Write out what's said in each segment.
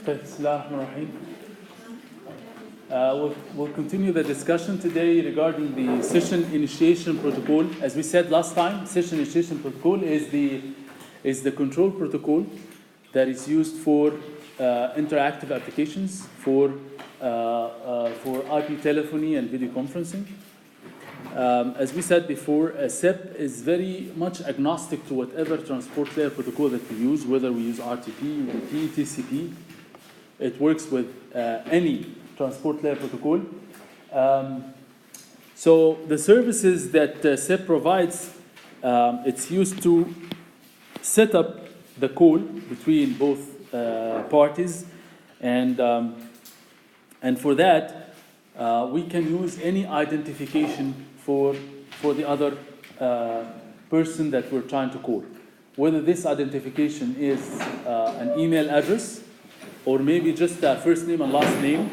We'll continue the discussion today regarding the session initiation protocol. As we said last time, session initiation protocol is the control protocol that is used for interactive applications for IP telephony and video conferencing. As we said before, SEP is very much agnostic to whatever transport layer protocol that we use, whether we use RTP, UDP, TCP. It works with any transport layer protocol. So the services that SEP provides, it's used to set up the call between both parties, and for that we can use any identification for the other person that we're trying to call, whether this identification is an email address or maybe just a first name and last name.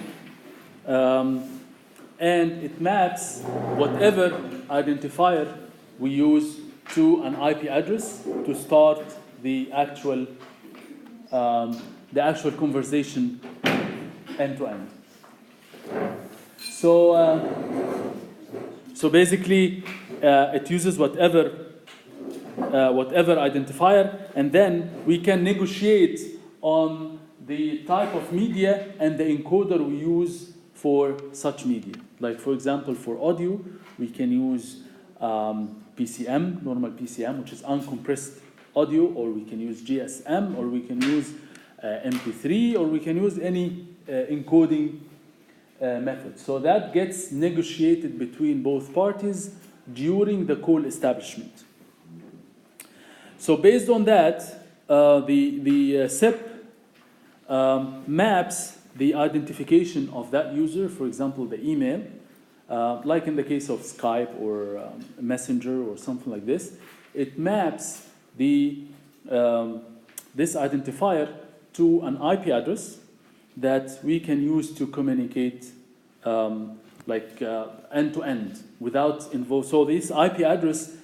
And it maps whatever identifier we use to an IP address to start the actual conversation end to end. So basically, it uses whatever identifier, and then we can negotiate on the type of media and the encoder we use for such media. Like, for example, for audio, we can use PCM, normal PCM, which is uncompressed audio, or we can use GSM, or we can use MP3, or we can use any encoding method. So that gets negotiated between both parties during the call establishment. So based on that, the SEP maps the identification of that user, for example, the email, like in the case of Skype or Messenger or something like this. It maps this identifier to an IP address that we can use to communicate end to end without involve. So this IP address,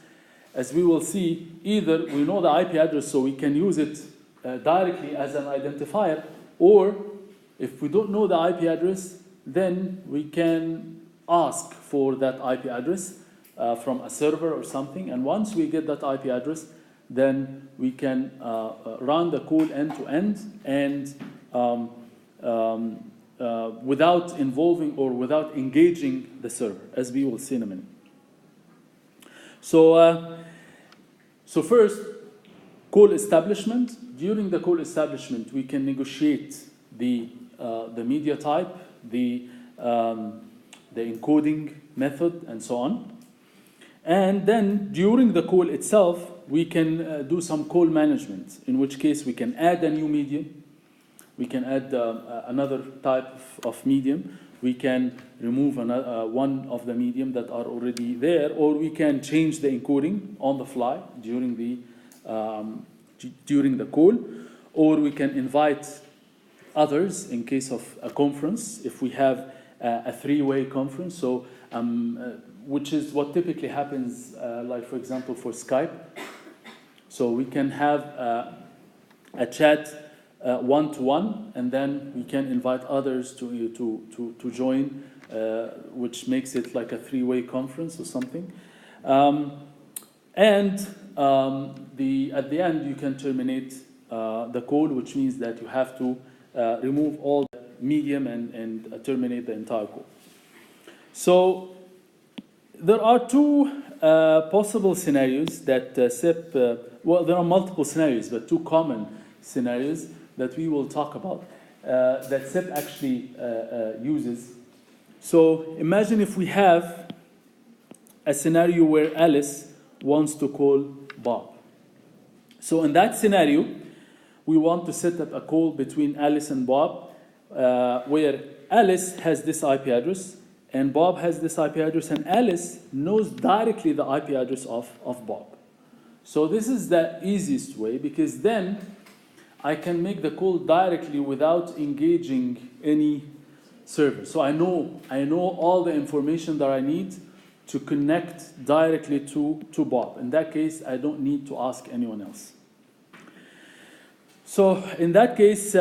as we will see, either we know the IP address so we can use it directly as an identifier, or if we don't know the IP address, then we can ask for that IP address from a server or something, and once we get that IP address, then we can run the call end to end and without involving or without engaging the server, as we will see in a minute. So first, call establishment. During the call establishment, we can negotiate the media type, the encoding method, and so on. And then during the call itself, we can do some call management, in which case we can add a new medium, we can add another type of medium, we can remove one of the medium that are already there, or we can change the encoding on the fly during the call, or we can invite others in case of a conference, if we have a three-way conference, so which is what typically happens, like for example for Skype. So we can have a chat one-to-one, and then we can invite others to join, which makes it like a three-way conference or something. And at the end, you can terminate the call, which means that you have to remove all the medium and terminate the entire call. So there are two possible scenarios that SEP, well, there are multiple scenarios, but two common scenarios that we will talk about that SEP actually uses. So imagine if we have a scenario where Alice wants to call Bob. So in that scenario, we want to set up a call between Alice and Bob, where Alice has this IP address and Bob has this IP address, and Alice knows directly the IP address of Bob. So this is the easiest way, because then I can make the call directly without engaging any server. So I know all the information that I need to connect directly to Bob. In that case, I don't need to ask anyone else. So in that case,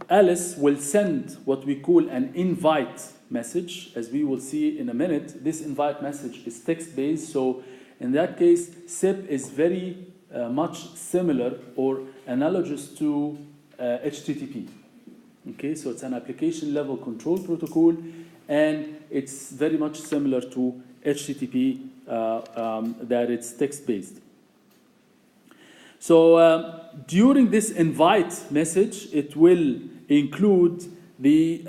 Alice will send what we call an invite message. As we will see in a minute, this invite message is text-based, so in that case, SIP is very much similar or analogous to HTTP. Okay, so it's an application level control protocol, and it's very much similar to HTTP, that it's text-based. So during this invite message, it will include the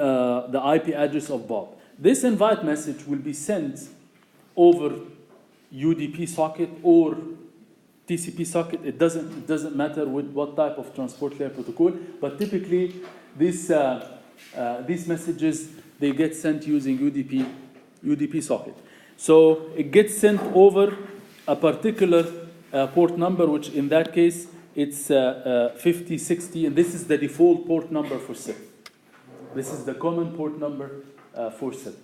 IP address of Bob. This invite message will be sent over UDP socket or TCP socket. It doesn't matter with what type of transport layer protocol, but typically these messages, they get sent using UDP socket. So it gets sent over a particular port number, which in that case it's 5060, and this is the default port number for SIP. This is the common port number for SIP.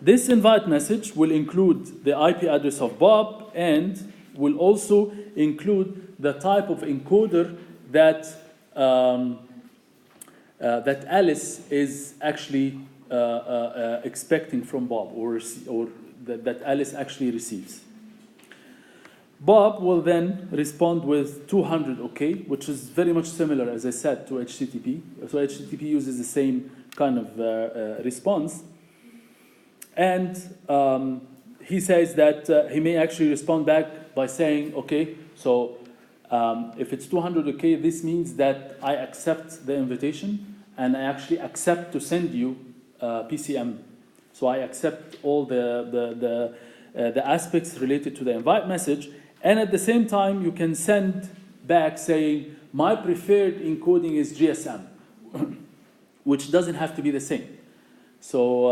This invite message will include the IP address of Bob and will also include the type of encoder that that Alice is actually expecting from Bob, or that Alice actually receives. Bob will then respond with 200 OK, which is very much similar, as I said, to HTTP. So HTTP uses the same kind of response. And he says that he may actually respond back by saying, OK, so if it's 200 OK, this means that I accept the invitation, and I actually accept to send you PCM. So I accept all the aspects related to the invite message. And at the same time, you can send back saying, my preferred encoding is GSM, which doesn't have to be the same. So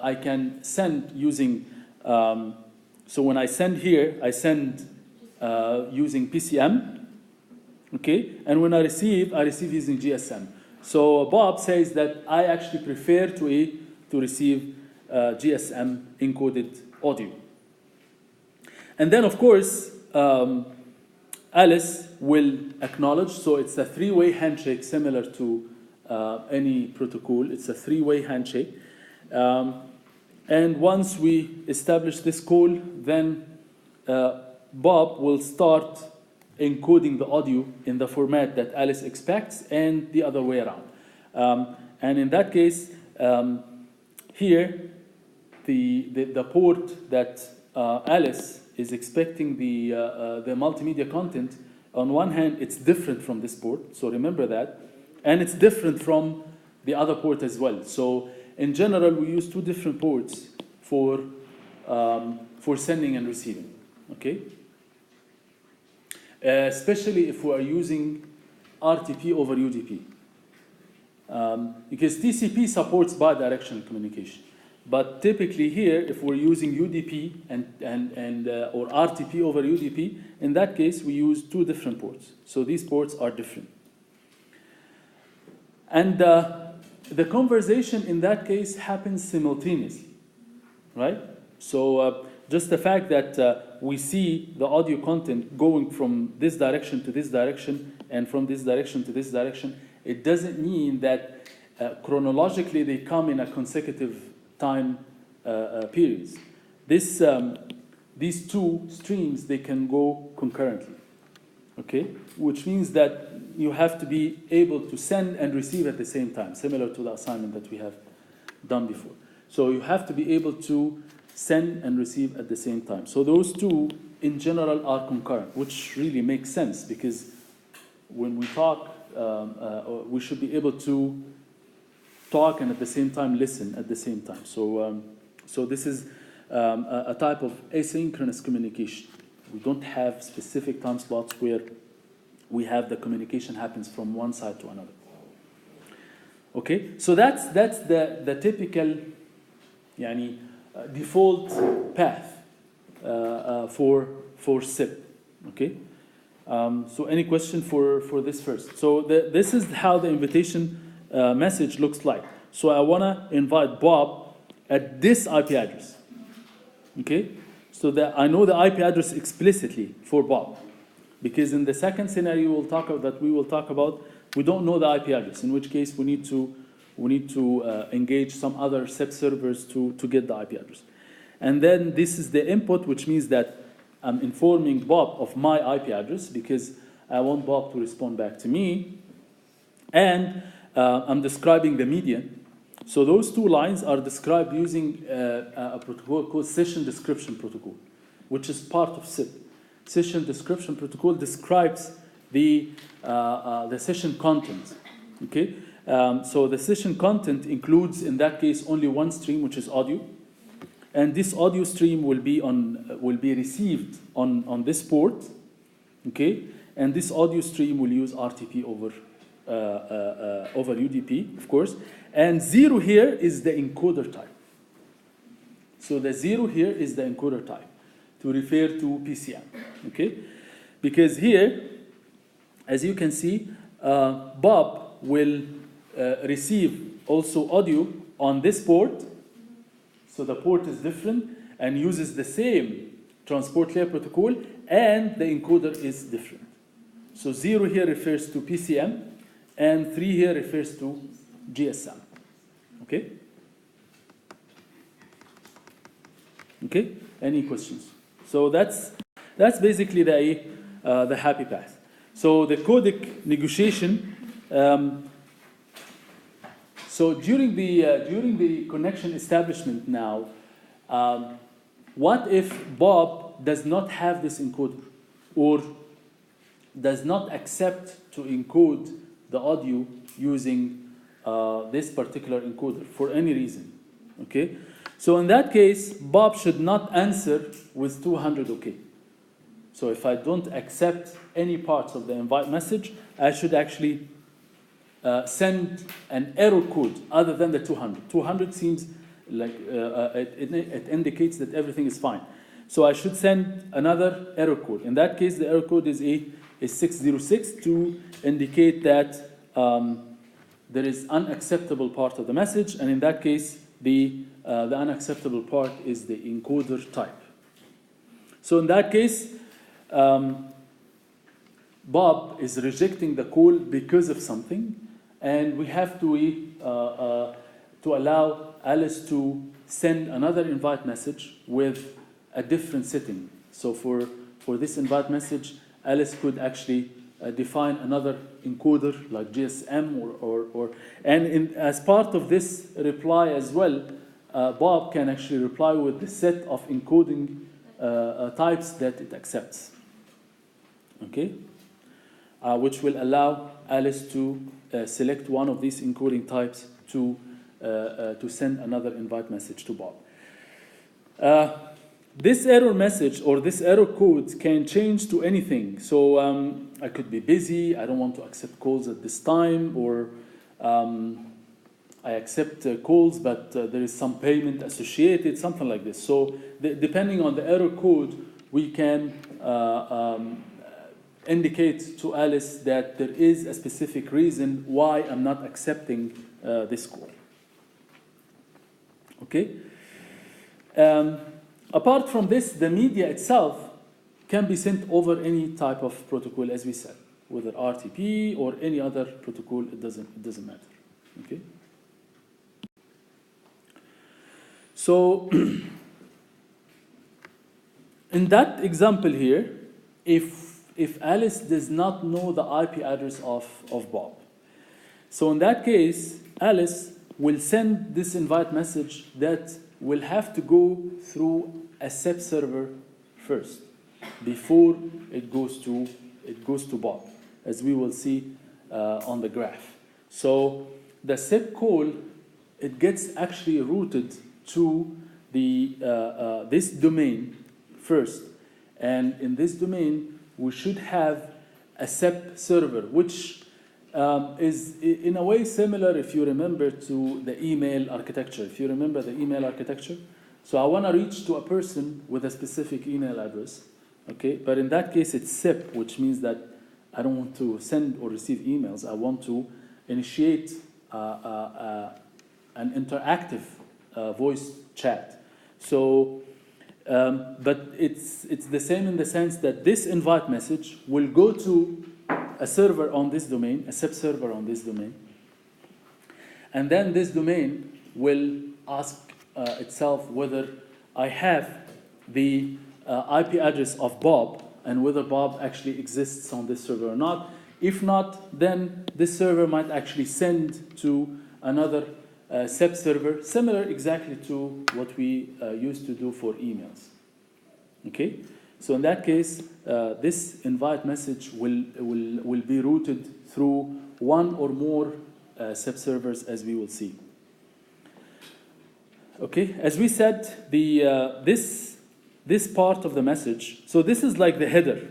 I can send using, so when I send here, I send using PCM, okay? And when I receive using GSM. So Bob says that I actually prefer to receive GSM encoded audio. And then, of course, Alice will acknowledge. So it's a three-way handshake, similar to any protocol. It's a three-way handshake. And once we establish this call, then Bob will start encoding the audio in the format that Alice expects, and the other way around. And in that case, here, the port that Alice is expecting the multimedia content, on one hand, it's different from this port, so remember that. And it's different from the other port as well. So in general, we use two different ports for sending and receiving, okay? Especially if we are using RTP over UDP. Because TCP supports bidirectional communication. But typically here, if we're using UDP or RTP over UDP, in that case, we use two different ports. So these ports are different. And the conversation in that case happens simultaneously, right? So just the fact that we see the audio content going from this direction to this direction and from this direction to this direction, it doesn't mean that chronologically they come in a consecutive time periods. These two streams, they can go concurrently, okay? Which means that you have to be able to send and receive at the same time, similar to the assignment that we have done before. So you have to be able to send and receive at the same time. So those two, in general, are concurrent, which really makes sense, because when we talk, we should be able to talk and at the same time listen at the same time. So, so this is a type of asynchronous communication. We don't have specific time slots where we have the communication happens from one side to another. Okay, so that's the typical, yani, default path for SIP. Okay, so any question for this first? So this is how the invitation message looks like. So I want to invite Bob at this IP address. Okay, so that I know the IP address explicitly for Bob, because in the second scenario we will talk about we don't know the IP address, in which case we need to engage some other SEP servers to get the IP address. And then this is the input, which means that I'm informing Bob of my IP address because I want Bob to respond back to me. And I'm describing the median. So those two lines are described using a protocol called Session Description Protocol, which is part of SIP. Session Description Protocol describes the session content. Okay, so the session content includes, in that case, only one stream, which is audio, and this audio stream will be received on this port. Okay, and this audio stream will use RTP over UDP, of course. And 0 here is the encoder type. So the 0 here is the encoder type to refer to PCM, okay? Because here, as you can see, Bob will receive also audio on this port. So the port is different and uses the same transport layer protocol, and the encoder is different. So 0 here refers to PCM, and 3 here refers to GSM. Okay? Okay? Any questions? So that's basically the happy path. So the codec negotiation. So during the connection establishment now, what if Bob does not have this encoder, or does not accept to encode the audio using this particular encoder for any reason? Okay, so in that case, Bob should not answer with 200 OK. So if I don't accept any parts of the invite message, I should actually send an error code other than the 200. 200 seems like it indicates that everything is fine. So I should send another error code. In that case, the error code is 606 to indicate that there is unacceptable part of the message, and in that case, the unacceptable part is the encoder type. So in that case, Bob is rejecting the call because of something, and we have to allow Alice to send another invite message with a different setting. So for this invite message, Alice could actually define another encoder like GSM and as part of this reply as well, Bob can actually reply with the set of encoding types that it accepts. Okay, which will allow Alice to select one of these encoding types to send another invite message to Bob. This error message or this error code can change to anything. So I could be busy, I don't want to accept calls at this time, or I accept calls, but there is some payment associated, something like this. So depending on the error code, we can indicate to Alice that there is a specific reason why I'm not accepting this call. Okay? Apart from this, the media itself can be sent over any type of protocol, as we said, whether RTP or any other protocol, it doesn't matter. Okay? So in that example here, if Alice does not know the IP address of Bob, so in that case, Alice will send this invite message that will have to go through a SEP server first before it goes to Bob, as we will see on the graph. So the SEP call, it gets actually routed to the this domain first, and in this domain we should have a SEP server, which is in a way similar, if you remember, to the email architecture. If you remember the email architecture, so I want to reach to a person with a specific email address, okay? But in that case, it's SEP, which means that I don't want to send or receive emails. I want to initiate an interactive voice chat. So, but it's the same in the sense that this invite message will go to a server on this domain, a SIP server on this domain, and then this domain will ask itself whether I have the IP address of Bob and whether Bob actually exists on this server or not. If not, then this server might actually send to another SIP server, similar exactly to what we used to do for emails. Okay? So in that case, this invite message will be routed through one or more SIP servers, as we will see. Okay, as we said, this part of the message, so this is like the header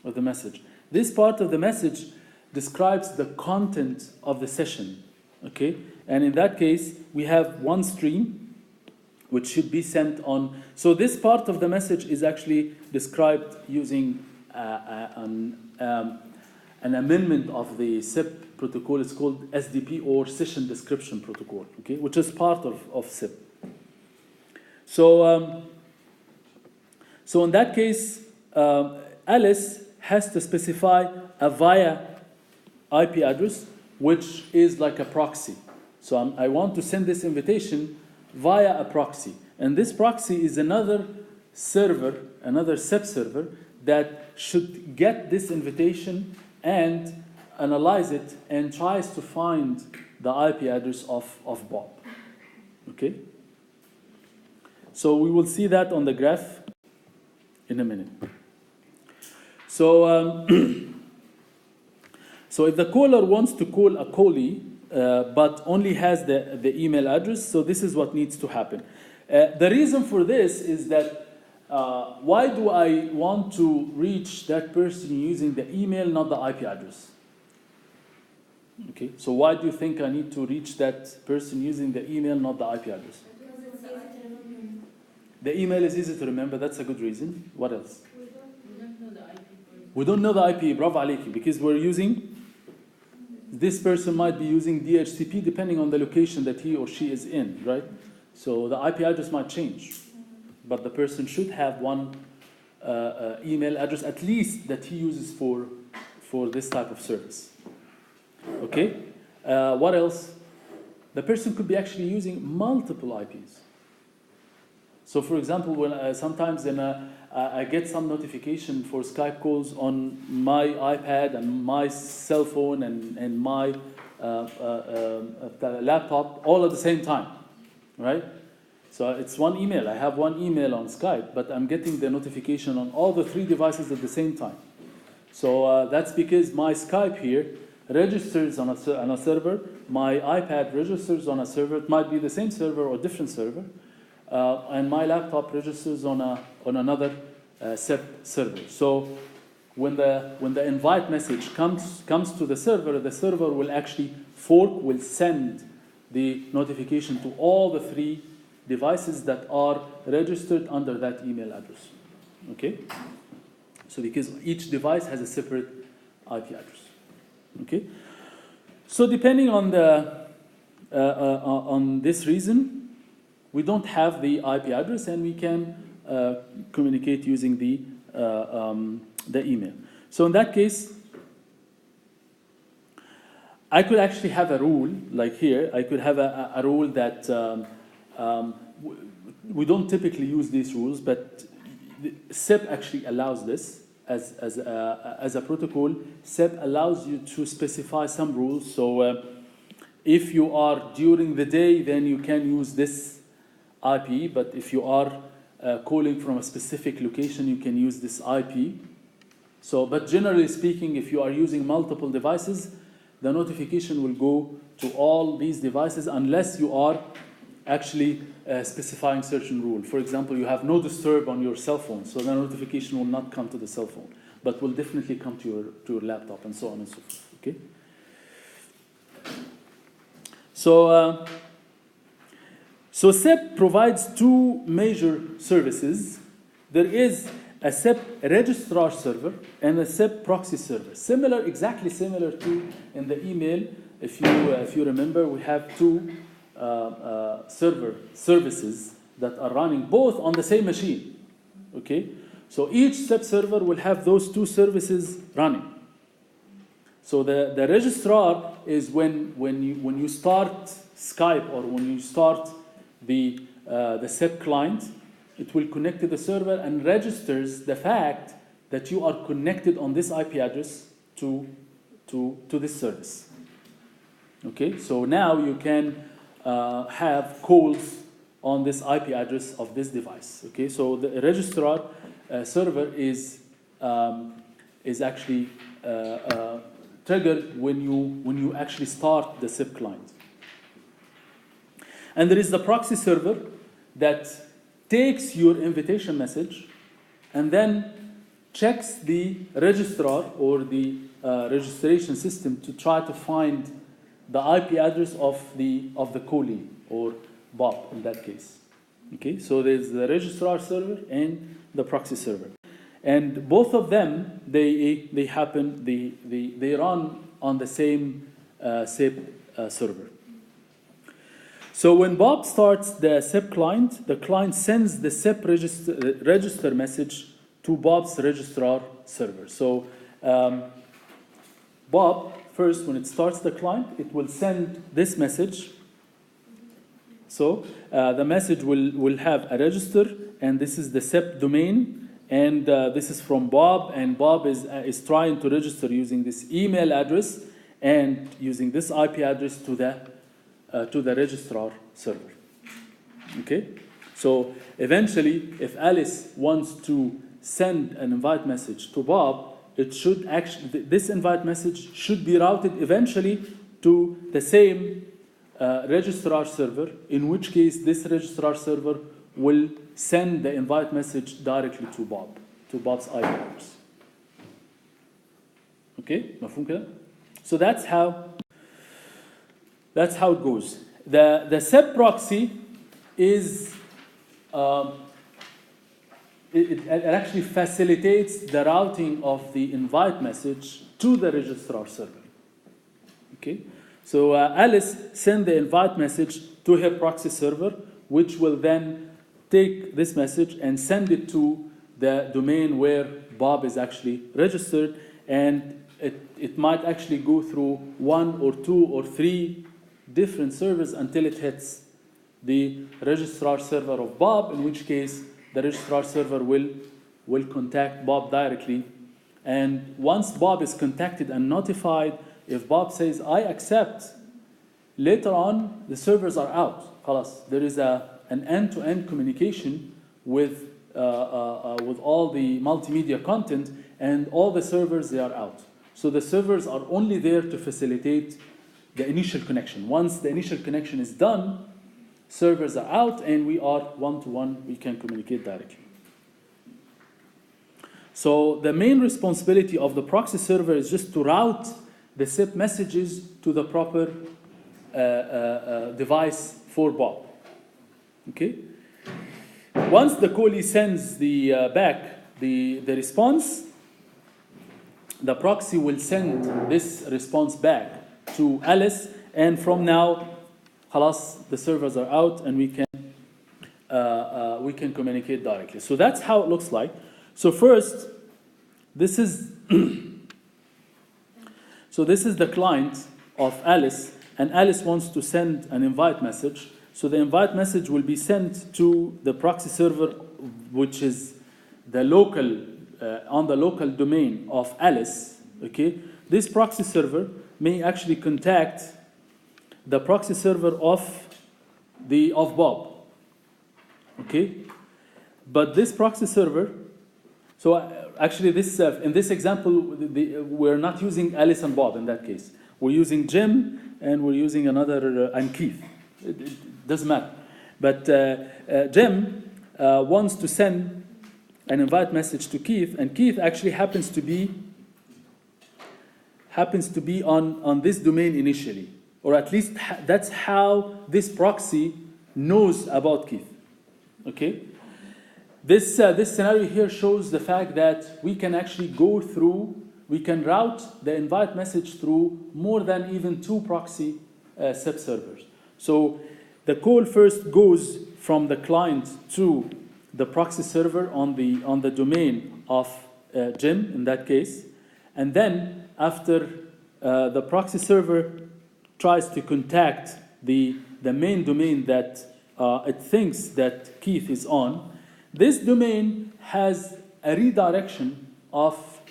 of the message. This part of the message describes the content of the session, okay? And in that case, we have one stream, which should be sent on. So this part of the message is actually described using an amendment of the SIP protocol. It's called SDP, or Session Description Protocol, okay? Which is part of SIP. So, so in that case, Alice has to specify a via IP address, which is like a proxy. So I want to send this invitation via a proxy. And this proxy is another server, another SIP server, that should get this invitation and analyze it and tries to find the IP address of Bob. Okay? So we will see that on the graph in a minute. So, so if the caller wants to call a callee, but only has the email address, so this is what needs to happen. The reason for this is that why do I want to reach that person using the email, not the IP address? Okay, so why do you think I need to reach that person using the email, not the IP address? The email is easy to remember. That's a good reason. What else? We don't know the IP. Bravo alayki. Because we're using, this person might be using DHCP depending on the location that he or she is in, right? So the IP address might change. But the person should have one email address at least that he uses for this type of service. Okay? What else? The person could be actually using multiple IPs. So for example, when sometimes I get some notification for Skype calls on my iPad and my cell phone and my laptop all at the same time, right? So it's one email. I have one email on Skype, but I'm getting the notification on all the 3 devices at the same time. So that's because my Skype here registers on a server. My iPad registers on a server. It might be the same server or different server. And my laptop registers on another SIP server. So when the invite message comes to the server will actually will send the notification to all the 3 devices that are registered under that email address. Okay? So because each device has a separate IP address. Okay? So depending on the on this reason, we don't have the IP address, and we can communicate using the email. So in that case, I could actually have a rule, like here. I could have a rule that we don't typically use these rules, but SIP actually allows this as a protocol. SIP allows you to specify some rules. So if you are during the day, then you can use this IP, but if you are calling from a specific location, you can use this IP. So, but generally speaking, if you are using multiple devices, the notification will go to all these devices unless you are actually specifying certain rule. For example, you have no disturb on your cell phone, so the notification will not come to the cell phone, but will definitely come to your laptop, and so on and so forth. Okay. So. So SIP provides 2 major services. There is a SIP Registrar Server and a SIP Proxy Server. Exactly similar to in the email. If you remember, we have 2 server services that are running both on the same machine. Okay, so each SIP server will have those 2 services running. So the registrar is when you start Skype or when you start the SIP client, it will connect to the server and registers the fact that you are connected on this IP address to this service. Okay, so now you can have calls on this IP address of this device. Okay, so the registrar server is actually triggered when you actually start the SIP client. And there is the proxy server that takes your invitation message and then checks the registrar or the registration system to try to find the IP address of the callee or Bob in that case. Okay, so there's the registrar server and the proxy server, and both of them they run on the same SIP server. So when Bob starts the SIP client, the client sends the SIP register message to Bob's registrar server. So Bob, first, when it starts the client, it will send this message. So the message will have a register, and this is the SIP domain, and this is from Bob, and Bob is trying to register using this email address and using this IP address to the registrar server. Okay, so eventually, if Alice wants to send an invite message to Bob, it should actually, this invite message should be routed eventually to the same registrar server, in which case this registrar server will send the invite message directly to Bob's IP address. Okay, مفهوم كده? So that's how it goes. The SIP proxy is it actually facilitates the routing of the invite message to the registrar server. Okay, so Alice sent the invite message to her proxy server, which will then take this message and send it to the domain where Bob is actually registered, and it might actually go through 1 or 2 or 3 different servers until it hits the registrar server of Bob, in which case the registrar server will contact Bob directly. And once Bob is contacted and notified, if Bob says, I accept, later on the servers are out. خلاص, there is an end-to-end communication with all the multimedia content, and all the servers, they are out. So the servers are only there to facilitate the initial connection. Once the initial connection is done, servers are out, and we are one-to-one, we can communicate directly. So the main responsibility of the proxy server is just to route the SIP messages to the proper device for Bob. Okay? Once the callee sends back the response, the proxy will send this response back to Alice, and from now, خلاص, the servers are out, and we can communicate directly. So that's how it looks like. So first, this is the client of Alice, and Alice wants to send an invite message. So the invite message will be sent to the proxy server, which is the local on the local domain of Alice. Okay, this proxy server may actually contact the proxy server of Bob. Okay, but this proxy server. So actually, in this example, we're not using Alice and Bob in that case. We're using Jim, and we're using another and Keith. It doesn't matter. But Jim wants to send an invite message to Keith, and Keith actually happens to be on this domain initially, or at least that's how this proxy knows about Keith. Okay. This scenario here shows the fact that we can actually we can route the invite message through more than even 2 proxy SIP servers. So the call first goes from the client to the proxy server on the domain of Jim in that case, and then after the proxy server tries to contact the main domain that it thinks that Keith is on. This domain has a redirection of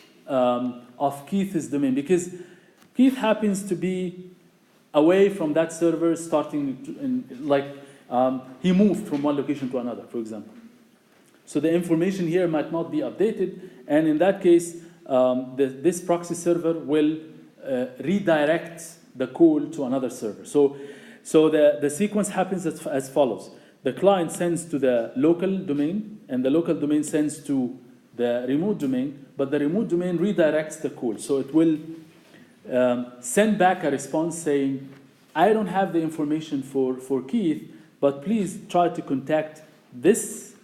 Keith's domain, because Keith happens to be away from that server, he moved from one location to another, for example. So the information here might not be updated, and in that case, this proxy server will redirect the call to another server. So the sequence happens as follows. The client sends to the local domain, and the local domain sends to the remote domain, but the remote domain redirects the call. So it will send back a response saying, I don't have the information for Keith, but please try to contact this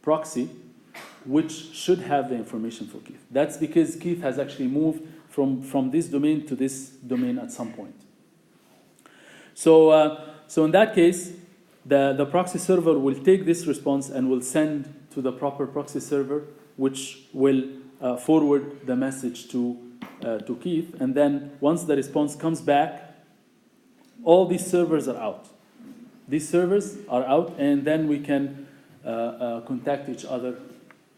proxy, which should have the information for Keith. That's because Keith has actually moved from this domain to this domain at some point. So in that case, the proxy server will take this response and will send to the proper proxy server, which will forward the message to Keith. And then once the response comes back, all these servers are out. These servers are out, and then we can contact each other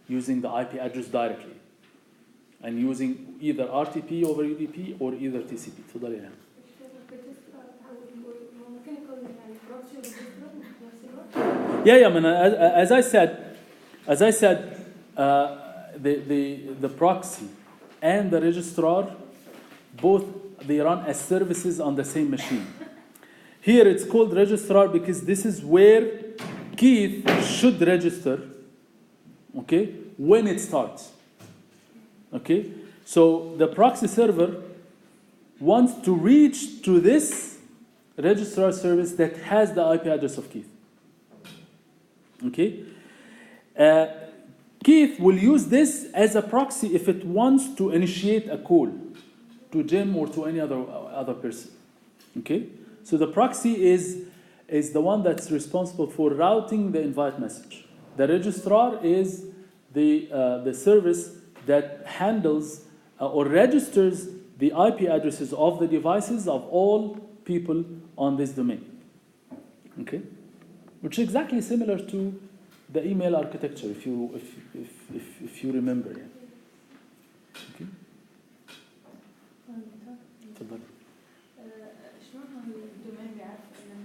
using the IP address directly, and using either RTP over UDP or either TCP. تفضل يا Yeah, man. As I said, the proxy and the registrar, both they run as services on the same machine. Here it's called registrar because this is where Keith should register, okay, when it starts. Okay, so the proxy server wants to reach to this registrar service that has the IP address of Keith. Okay, Keith will use this as a proxy if it wants to initiate a call to Jim or to any other person. Okay, so the proxy is the one that's responsible for routing the invite message. The registrar is the service that handles or registers the IP addresses of the devices of all people on this domain. Okay, which is exactly similar to the email architecture, if you remember. Yeah. Okay. تفضل. شلون الدومين بيعرف إنه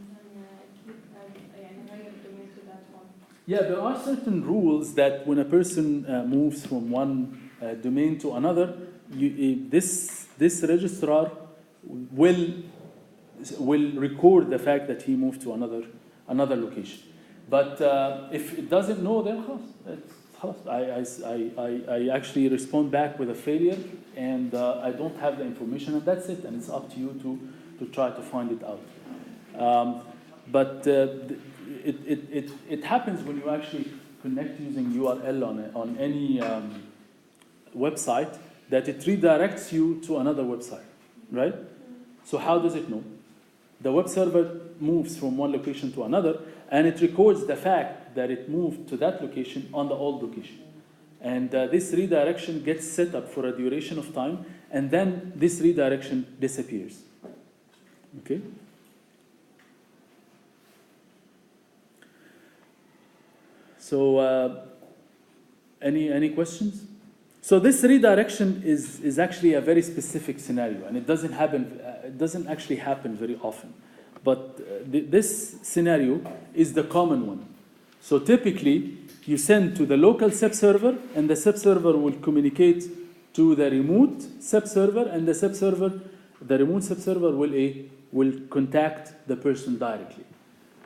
مثلاً يعني غير الدومين to that one? Yeah, there are certain rules that when a person moves from one domain to another, this registrar will record the fact that he moved to another location. But if it doesn't know, then I actually respond back with a failure, and I don't have the information, and that's it. And it's up to you to try to find it out. But it happens when you actually connect using URL on any website, that it redirects you to another website, right? So how does it know? The web server moves from one location to another, and it records the fact that it moved to that location on the old location. And this redirection gets set up for a duration of time, and then this redirection disappears. Okay? So, any questions? So this redirection is actually a very specific scenario, and it doesn't actually happen very often. But this scenario is the common one. So typically, you send to the local SEP server, and the SEP server will communicate to the remote SEP server, and the remote SEP server will contact the person directly.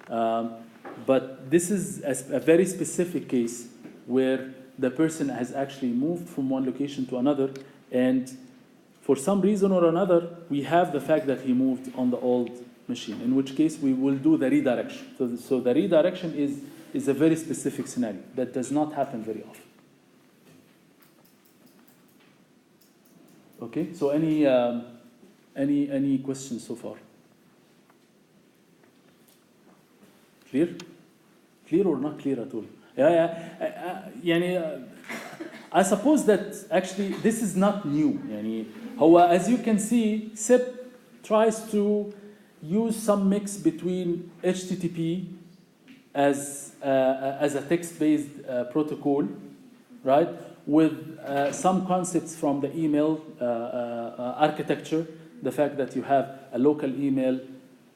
But this is a very specific case where the person has actually moved from one location to another, and for some reason or another, we have the fact that he moved on the old machine, in which case we will do the redirection. So the redirection is a very specific scenario that does not happen very often. Okay, so any questions so far? Clear? Clear or not clear at all? Yeah. I suppose that actually this is not new. يعني هو, as you can see, SIP tries to use some mix between HTTP as a text-based protocol, right, with some concepts from the email architecture, the fact that you have a local email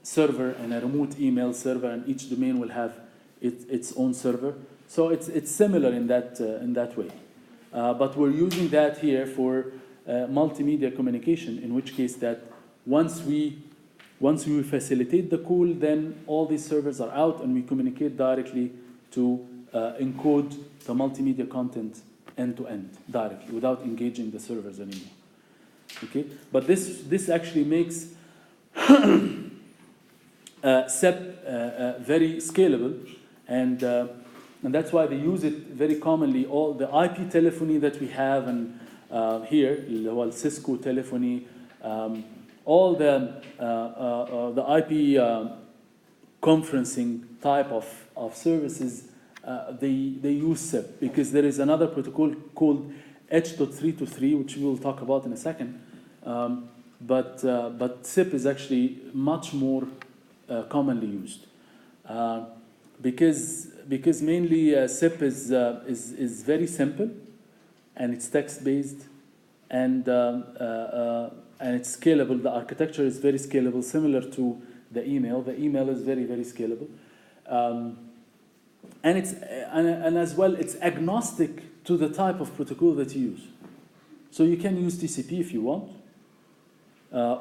server and a remote email server, and each domain will have its own server. So it's similar in that way. But we're using that here for multimedia communication, in which case that once we facilitate the call, then all these servers are out and we communicate directly to encode the multimedia content end-to-end directly without engaging the servers anymore. Okay, but this actually makes SEP very scalable, and that's why they use it very commonly. All the IP telephony that we have, and here, well, Cisco telephony, all the IP conferencing type of services, they use SIP, because there is another protocol called H.323, which we will talk about in a second. But SIP is actually much more commonly used, because mainly SIP is very simple, and it's text-based, and it's scalable. The architecture is very scalable, similar to the email. The email is very, very scalable, and as well, it's agnostic to the type of protocol that you use. So you can use TCP if you want,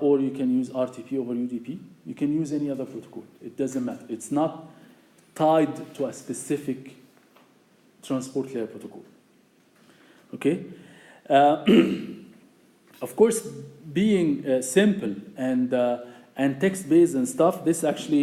or you can use RTP over UDP. You can use any other protocol. It doesn't matter. It's not tied to a specific transport layer protocol. Okay? Of course, being simple and text-based and stuff, this actually